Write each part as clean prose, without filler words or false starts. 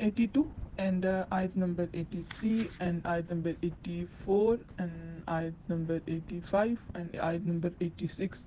82 and ayat number 83 and ayat number 84 and ayat number 85 and ayat number 86।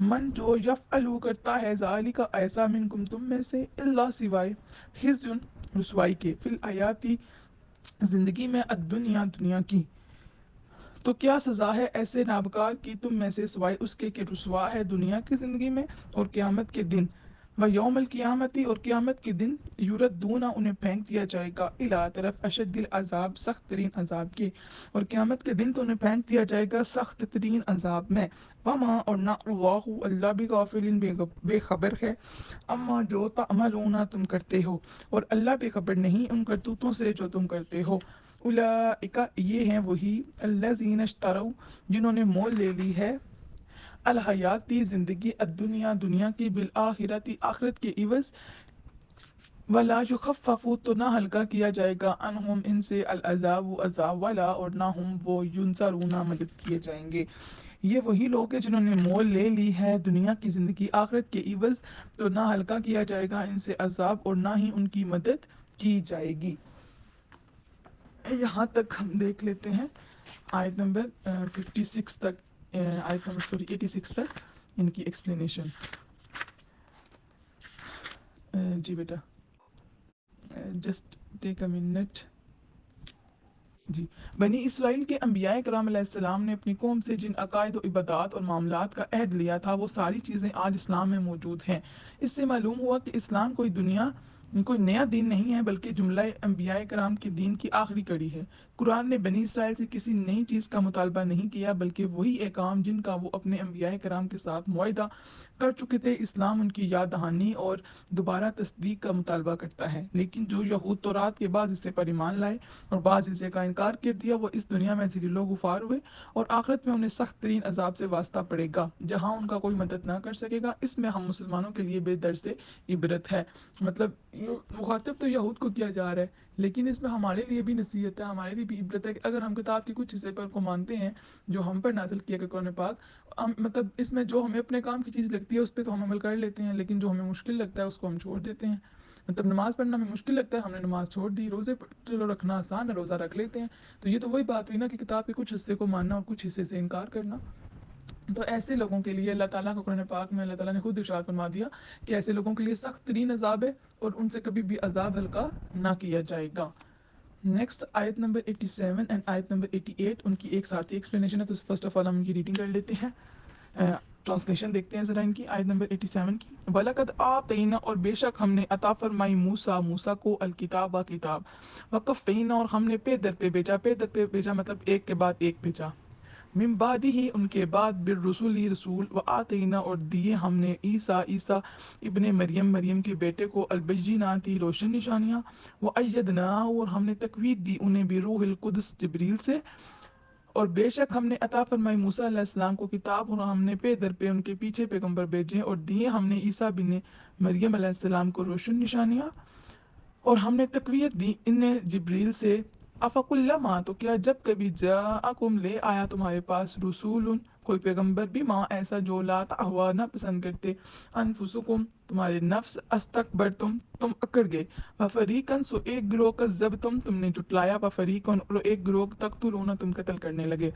من جو یفعلو کرتا ہے ذالک ایسا منکم تم میں سے اللہ سوائے خزیٌ رسوائی کے فی الحیاتی زندگی میں الدنیا دنیا کی، تو کیا سزا ہے ایسے نابکار کی تم میں سے سوائے اس کے کہ رسوا ہے دنیا کی زندگی میں اور قیامت کے دن، و یوم القیامتی اور قیامت کے دن یردون انہیں پھینک دیا جائے گا الی طرف اشد العذاب سخت ترین عذاب کے، اور قیامت کے دن تو انہیں پھینک دیا جائے گا سخت ترین عذاب میں، وما اور نہ اللہ اللہ بھی غافل بے خبر ہے اما جو تعملون تم کرتے ہو، اور اللہ بے خبر نہیں ان کرتوتوں سے جو تم کرتے ہو، اولئک یہ ہیں وہی الذین اشتروا جنہوں نے مول لے لی ہے الحیاتی زندگی الدنیا دنیا کی بالآخرتی آخرت کے عوض، ولا یخفف تو نہ ہلکا کیا جائے گا عنہم ان سے العذاب عذاب، ولا اور نہ ہم وہ ینصرون مدد کیے جائیں گے۔ یہ وہی لوگ ہیں جنہوں نے مول لے لی ہے دنیا کی زندگی آخرت کے عوض، تو نہ ہلکا کیا جائے گا ان سے عذاب اور نہ ہی ان کی مدد کی جائے گی۔ یہاں تک ہم دیکھ لیتے ہیں آیت نمبر 56 تک، آیت نمبر 86 تک ان کی ایکسپلینیشن۔ جی بیٹا جسٹ ٹیک اے منٹ۔ جی، بنی اسرائیل کے انبیاء کرام علیہ السلام نے اپنی قوم سے جن عقائد و عبادات اور معاملات کا عہد لیا تھا وہ ساری چیزیں آج اسلام میں موجود ہیں۔ اس سے معلوم ہوا کہ اسلام کوئی نیا دین نہیں ہے بلکہ جملہ انبیاء کرام کے دین کی آخری کڑی ہے۔ قرآن نے بنی اسرائیل سے کسی نئی چیز کا مطالبہ نہیں کیا بلکہ وہی احکام جن کا وہ اپنے انبیاء کرام کے ساتھ معاہدہ کر چکے تھے۔ اسلام ان کی یاد دہانی اور دوبارہ تصدیق کا مطالبہ کرتا ہے، لیکن جو یہود تورات کے بعد اس پر ایمان لائے اور بعض اسے کا انکار کر دیا وہ اس دنیا میں ذلیل و غفار ہوئے اور آخرت میں انہیں سخت ترین عذاب سے واسطہ پڑے گا جہاں ان کا کوئی مدد نہ کر سکے گا۔ اس میں ہم مسلمانوں کے لیے بے درس عبرت ہے، مطلب مخاطب تو یہود کو کیا جا رہا ہے لیکن اس میں ہمارے لیے بھی نصیحت ہے، ہمارے لیے بھی عبرت ہے کہ اگر ہم کتاب کے کچھ حصے پر کو مانتے ہیں جو ہم پر نازل کیا گیا قرآن پاک، مطلب اس میں جو ہمیں اپنے کام کی چیز لگتی ہے اس پہ تو ہم عمل کر لیتے ہیں، لیکن جو ہمیں مشکل لگتا ہے اس کو ہم چھوڑ دیتے ہیں۔ مطلب نماز پڑھنا ہمیں مشکل لگتا ہے، ہم نے نماز چھوڑ دی، روزے چلو رکھنا آسان ہے، روزہ رکھ لیتے ہیں، تو یہ تو وہی بات ہوئی نا کہ کتاب کے کچھ حصے کو ماننا اور کچھ حصے سے انکار کرنا۔ تو ایسے لوگوں کے لیے اللہ تعالیٰ کو قرآن پاک میں اللہ تعالیٰ نے خود ارشاد فرما دیا کہ ایسے لوگوں کے لیے سخت ترین عذاب ہے اور ان سے کبھی بھی عذاب ہلکا نہ کیا جائے گا۔ نیکسٹ آیت نمبر 87 اینڈ آیت نمبر 88 ان کی ایک ساتھی ایکسپلینیشن ہے، تو فرسٹ آف آل ہم ان کی ریڈنگ کر لیتے ہیں، ٹرانسلیشن دیکھتے ہیں ذرا ان کی۔ آیت نمبر 87 کی، وَلَقَدْ آتَيْنَا اور بے شک ہم نے عطا فرمائی موسیٰ کو الکتاب کتاب، وَقَفَّيْنَا اور ہم نے پے در پہ بھیجا مطلب ایک کے بعد ایک بھیجا، من بعد ہی ان کے بعد بالرسول رسول، وآتینا اور دیے ہم نے عیسیٰ ابن مریم کے بیٹے کو البینات روشن نشانیاں، وأیدناہ اور ہم نے تقویت دی انہیں بروح القدس جبریل سے، اور بے شک ہم نے عطا فرمائی موسیٰ علیہ السلام کو کتاب اور ہم نے پے در پہ ان کے پیچھے پیغمبر بھیجے اور دیے ہم نے عیسیٰ بن مریم علیہ السلام کو روشن نشانیاں، اور ہم نے تقویت دی انہیں جبریل سے۔ افکلما تو کیا جب کبھی جاءکم لے آیا تمہارے پاس رسول کوئی پیغمبر بھی ماں ایسا جو لا تہوا نہ پسند کرتے انفسکم تمہارے نفس استکبرتم تم اکڑ گئے، وفریقاً سو ایک گروہ کذبتم تم نے جھٹلایا، وفریقاً اور ایک گروہ تقتلون تم قتل کرنے لگے۔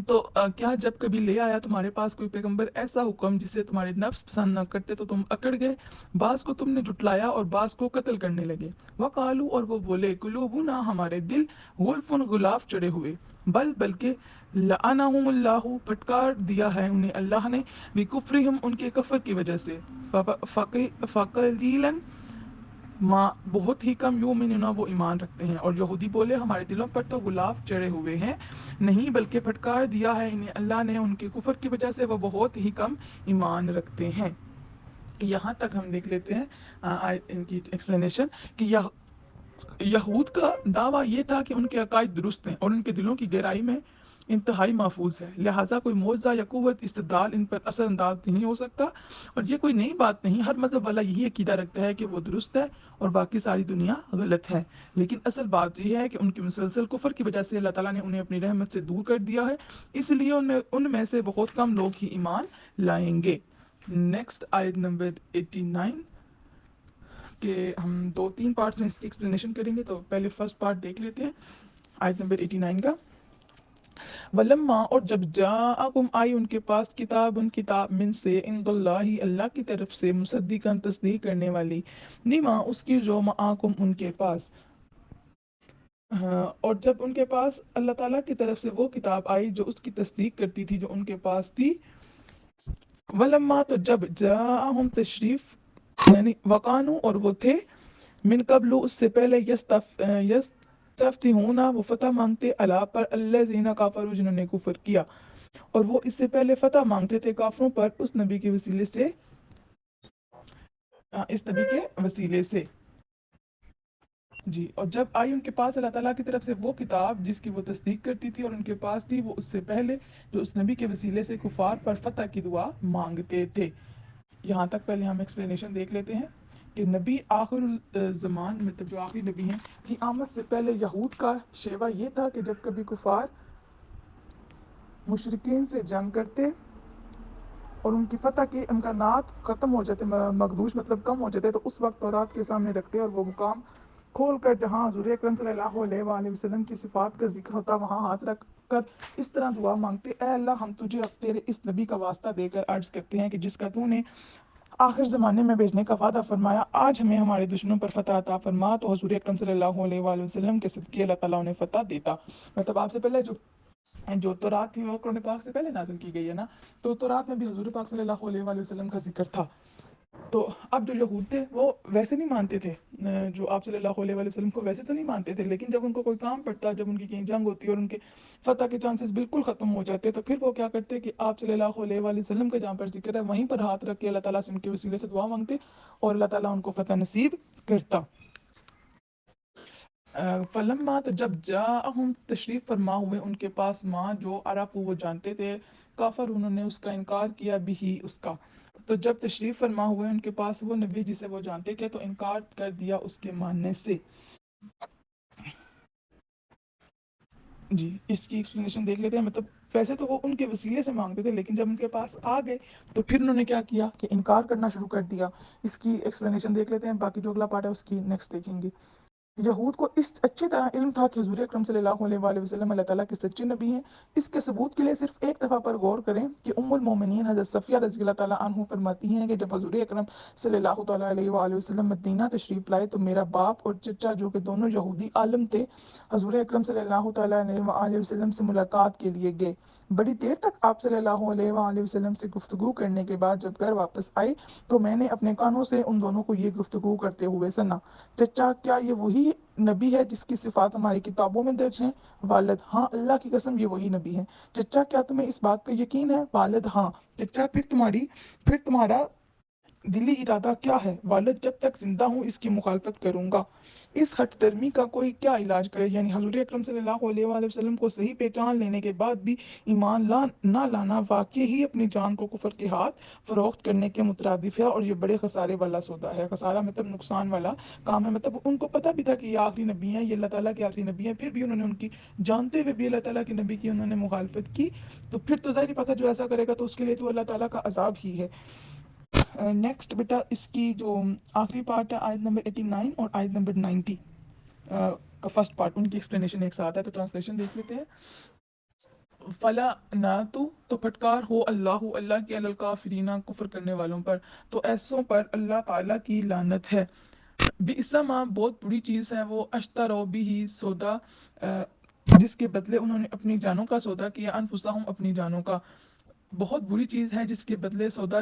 تو کیا جب کبھی لے آیا تمہارے پاس کوئی پیغمبر ایسا حکم جسے تمہارے نفس پسند نہ کرتے تو تم اکڑ گئے، بعض کو تم نے جھٹلایا اور بعض کو قتل کرنے لگے۔ وقالو اور وہ بولے قلوبنا ہمارے دل غلف غلاف چڑھے ہوئے، بلکہ لعنہم اللہ پھٹکار دیا ہے انہیں اللہ نے بکفرہم ان کے کفر کی وجہ سے، فقلیلا ماں بہت ہی کم یؤمنون وہ ایمان رکھتے ہیں۔ اور یہودی بولے ہمارے دلوں پر تو غلاف چڑھے ہوئے ہیں نہیں بلکہ پھٹکار دیا ہے انہیں اللہ نے ان کے کفر کی وجہ سے، وہ بہت ہی کم ایمان رکھتے ہیں۔ یہاں تک ہم دیکھ لیتے ہیں ان کی ایکسپلینیشن کہ یہود کا دعویٰ یہ تھا کہ ان کے عقائد درست ہیں اور ان کے دلوں کی گہرائی میں انتہائی محفوظ ہے، لہٰذا کوئی معجزہ یا قوت استدلال ان پر اثر انداز نہیں ہو سکتا، اور یہ کوئی نئی بات نہیں، ہر مذہب والا یہی عقیدہ رکھتا ہے کہ وہ درست ہے اور باقی ساری دنیا غلط ہے، لیکن اصل بات یہ ہے کہ ان کی مسلسل کفر کی وجہ سے اللہ تعالیٰ نے انہیں اپنی رحمت سے دور کر دیا ہے، اس لیے ان میں سے بہت کم لوگ ہی ایمان لائیں گے۔ نیکسٹ آیت نمبر 89 کہ ہم 2-3 پارٹس میں اس کی ایکسپلینیشن کریں گے، تو پہلے فرسٹ پارٹ دیکھ لیتے ہیں آیت نمبر 89 کا۔ ولما اور جب جاءکم آئی ان کے پاس کتاب کتاب من سے عند اللہ اللہ کی طرف سے مصدقاً تصدیق کرنے والی لما اس کی جو معاکم ان کے پاس اور جب ان کے پاس اللہ تعالیٰ کی طرف سے وہ کتاب آئی جو اس کی تصدیق کرتی تھی جو ان کے پاس تھی، ولما تو جب جاءہم تشریف یعنی وقانو اور وہ تھے من قبل اس سے پہلے یستفتحون وہ فتح مانگتے علی پر الذین کفروا جنہوں نے کفر کیا، اور وہ اس سے پہلے فتح مانگتے تھے کافروں پر اس نبی کے وسیلے سے، اس نبی کے وسیلے سے جی۔ اور جب آئی ان کے پاس اللہ تعالیٰ کی طرف سے وہ کتاب جس کی وہ تصدیق کرتی تھی اور ان کے پاس تھی، وہ اس سے پہلے جو اس نبی کے وسیلے سے کفار پر فتح کی دعا مانگتے تھے۔ یہاں تک پہلے ہم ایکسپلینیشن دیکھ لیتے ہیں کہ نبی آخر الزمان مطلب جو آخری نبی ہیں کی آمد سے پہلے یہود کا شیوہ یہ تھا کہ جب کبھی کفار مشرکین سے جنگ کرتے اور ان کی فتح کے امکانات ختم ہو جاتے، مخدوش مطلب کم ہو جاتے، تو اس وقت تورات کے سامنے رکھتے اور وہ مقام کھول کر جہاں حضور اکرم صلی اللہ علیہ وآلہ وسلم کی صفات کا ذکر ہوتا وہاں ہاتھ رکھ کر اس طرح دعا مانگتے، اے اللہ ہم تجھے اب تیرے اس نبی کا واسطہ دے کر عرض کرتے ہیں کہ جس کا تو نے آخر زمانے میں بھیجنے کا وعدہ فرمایا، آج ہمیں ہمارے دشمنوں پر فتح عطا فرما۔ تو حضور اکرم صلی اللہ علیہ وآلہ وسلم کے صدقے اللہ تعالیٰ انہیں فتح دیتا۔ مطلب آپ سے پہلے جو تورات تھی وہ قرآن پاک سے پہلے نازل کی گئی ہے نا، تو تورات میں بھی حضور پاک صلی اللہ علیہ وآلہ وسلم کا ذکر تھا۔ تو اب جو یہود تھے وہ ویسے نہیں مانتے تھے، جو آپ صلی اللہ علیہ وآلہ وسلم کو ویسے تو نہیں مانتے تھے، لیکن جب ان کو کوئی کام پڑتا، جب ان کی کہیں جنگ ہوتی اور ان کے فتح کے چانسز بالکل ختم ہو جاتے، تو پھر وہ کیا کرتے کہ آپ صلی اللہ علیہ وآلہ وسلم کا جہاں پر ذکر ہے وہیں پر ہاتھ رکھ کے اللہ تعالیٰ سے ان کے وسیلے سے دعا مانگتے اور اللہ تعالیٰ ان کو فتح نصیب کرتا۔ فلما تو جب جاءہم تشریف فرما ہوئے ان کے پاس ماں جو عرفوا وہ جانتے تھے، کافر انہوں نے اس کا انکار کیا بھی اس کا، تو جب تشریف فرما ہوئے ان کے پاس وہ نبی جسے وہ جانتے تھے تو انکار کر دیا اس کے ماننے سے۔ جی اس کی ایکسپلینیشن دیکھ لیتے ہیں، مطلب ویسے تو وہ ان کے وسیلے سے مانگتے تھے لیکن جب ان کے پاس آ گئے تو پھر انہوں نے کیا کیا کہ انکار کرنا شروع کر دیا۔ اس کی ایکسپلینیشن دیکھ لیتے ہیں، باقی جو اگلا پارٹ ہے اس کی نیکسٹ دیکھیں گے۔ یہود کو اس اچھی طرح علم تھا کہ حضور اکرم صلی اللہ علیہ وآلہ وسلم اللہ تعالیٰ کے سچے نبی ہیں۔ اس کے ثبوت کے لیے صرف ایک دفعہ پر غور کریں کہ ام المومنین حضرت صفیہ رضی اللہ تعالیٰ عنہ فرماتی ہیں کہ جب حضور اکرم صلی اللہ تعالیٰ علیہ وآلہ وسلم مدینہ تشریف لائے تو میرا باپ اور چچا جو کہ دونوں یہودی عالم تھے حضور اکرم صلی اللہ تعالیٰ علیہ وآلہ وسلم سے ملاقات کے لیے گئے۔ بڑی دیر تک آپ صلی اللہ علیہ وآلہ وسلم سے گفتگو کرنے کے بعد جب گھر واپس آئے تو میں نے اپنے کانوں سے ان دونوں کو یہ گفتگو کرتے ہوئے سنا، چچا کیا یہ وہی نبی ہے جس کی صفات ہماری کتابوں میں درج ہیں؟ والد ہاں اللہ کی قسم یہ وہی نبی ہے۔ چچا کیا تمہیں اس بات پہ یقین ہے؟ والد ہاں۔ چچا پھر تمہارا دلی ارادہ کیا ہے؟ والد جب تک زندہ ہوں اس کی مخالفت کروں گا۔ اس ہٹ درمی کا کوئی کیا علاج کرے؟ یعنی حضور اکرم صلی اللہ علیہ وآلہ وسلم کو صحیح پہچان لینے کے بعد بھی ایمان نہ لانا واقعی ہی اپنی جان کو کفر کے ہاتھ فروخت کرنے کے مترادف ہے، اور یہ بڑے خسارے والا سودا ہے۔ خسارہ مطلب نقصان والا کام ہے۔ مطلب ان کو پتہ بھی تھا کہ یہ آخری نبی ہیں، یہ اللہ تعالیٰ کے آخری نبی ہیں، پھر بھی انہوں نے ان کی جانتے ہوئے بھی اللہ تعالیٰ کے نبی کی انہوں نے مخالفت کی، تو پھر تو ظاہر پتہ جو ایسا کرے گا تو اس کے لیے تو اللہ تعالیٰ کا عذاب ہی ہے۔ نیکسٹ بیٹا اس کی جو آخری پارٹ ہے آیت نمبر 89 اور آیت نمبر 90 کا فرسٹ پارٹ، ان کی ایکسپلینیشن ایک ساتھ ہے، تو ٹرانسلیشن دیکھ لیتے ہیں۔ فلا نہ تو پھٹکار ہو اللہ کی علی الکافرین کفر کرنے والوں پر، تو ایسوں پر اللہ تعالیٰ کی لعنت ہے۔ بئسما بہت بری چیز ہے وہ اشتروا بھی سودا جس کے بدلے انہوں نے اپنی جانوں کا سودا کیا، انفسہم اپنی جانوں کا، بہت بری چیز ہے جس کے بدلے سودا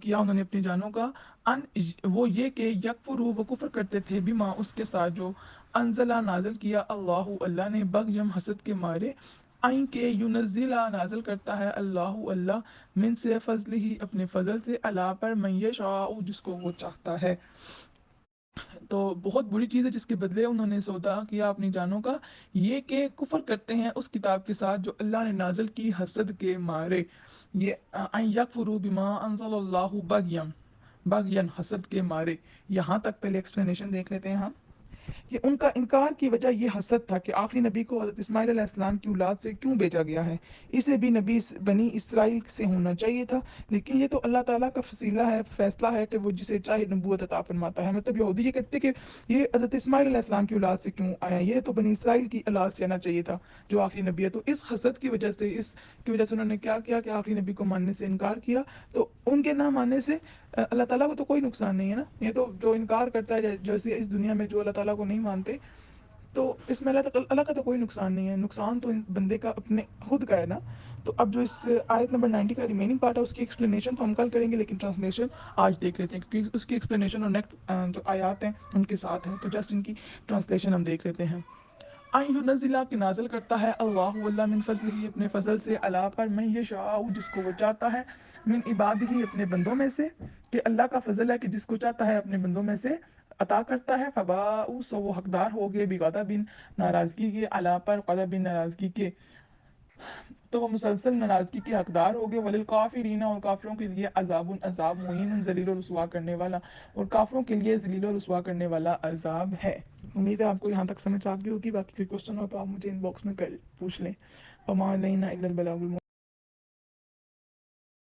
کیا انہوں نے اپنی جانوں کا، وہ یہ کہ یکفروا وہ کفر کرتے تھے بما اس کے ساتھ جو انزلہ نازل کیا اللہ نے بغیم حسد کے مارے، آئیں کہ ینزلہ نازل کرتا ہے اللہ من سے فضل ہی اپنے فضل سے، اللہ پر من یشاء جس کو وہ چاہتا ہے۔ تو بہت بری چیز ہے جس کے بدلے انہوں نے سودا کیا اپنی جانوں کا، یہ کہ کفر کرتے ہیں اس کتاب کے ساتھ جو اللہ نے نازل کی حسد کے مارے۔ یہ ان یکفروا بما انزل اللہ بغیم حسد کے مارے۔ یہاں تک پہلے ایکسپلینیشن دیکھ لیتے ہیں ہم کہ ان کا انکار کی وجہ یہ حسد تھا کہ آخری نبی کو حضرت اسماعیل علیہ السلام کی اولاد سے کیوں بھیجا گیا ہے، اسے بھی نبی بنی اسرائیل سے ہونا چاہیے تھا، لیکن یہ تو اللہ تعالیٰ کا فصیلہ ہے، فیصلہ ہے کہ وہ جسے چاہے نبوت عطا فرماتا ہے۔ مطلب یہودی یہ کہتے کہ یہ حضرت اسماعیل علیہ السلام کی اولاد سے کیوں آیا، یہ تو بنی اسرائیل کی اولاد سے آنا چاہیے تھا جو آخری نبی ہے۔ تو اس حسد کی وجہ سے، اس کی وجہ سے انہوں نے کیا کیا کہ آخری نبی کو ماننے سے انکار کیا۔ تو ان کے نہ ماننے سے اللہ تعالیٰ کو تو کوئی نقصان نہیں ہے نا، یہ تو جو انکار کرتا ہے، جیسے اس دنیا میں جو اللہ تعالیٰ کو نہیں مانتے، تو اس میں اللہ کا تو کوئی نقصان نہیں ہے، نقصان تو بندے کا اپنے خود کا ہے نا۔ تو اب جو اس آیت نمبر 90 کا ریمیننگ پارٹ ہے اس کی ایکسپلینیشن تو ہم کل کریں گے، لیکن ٹرانسلیشن آج دیکھ لیتے ہیں کیونکہ اس کی ایکسپلینیشن اور نیکسٹ جو آیات ہیں ان کے ساتھ ہیں، تو جسٹ ان کی ٹرانسلیشن ہم دیکھ لیتے ہیں۔ ینزلہ کہ نازل کرتا ہے اللہ اللہ من فضلہ اپنے فضل سے، اللہ پر من یشاء جس کو وہ چاہتا ہے، من عبادہ اپنے بندوں میں سے، کہ اللہ کا فضل ہے کہ جس کو چاہتا ہے اپنے بندوں میں سے عطا کرتا ہے۔ فباءوا سو وہ حقدار ہو گئے بغضب ناراضگی کے، اللہ پر غضب ناراضگی کے، تو وہ مسلسل ناراضگی کے حقدار ہو گئے۔ وللکافرین اور کافروں کے لیے عذاب عذاب مہین ذلیل و رسوا کرنے والا، اور کافروں کے لیے ذلیل و رسوا کرنے والا عذاب ہے۔ امید ہے آپ کو یہاں تک سمجھ آ گئی ہوگی، باقی کوئی کوشچن ہو تو آپ مجھے ان باکس میں پوچھ لیں۔ وما علینا الا البلاغ المبین۔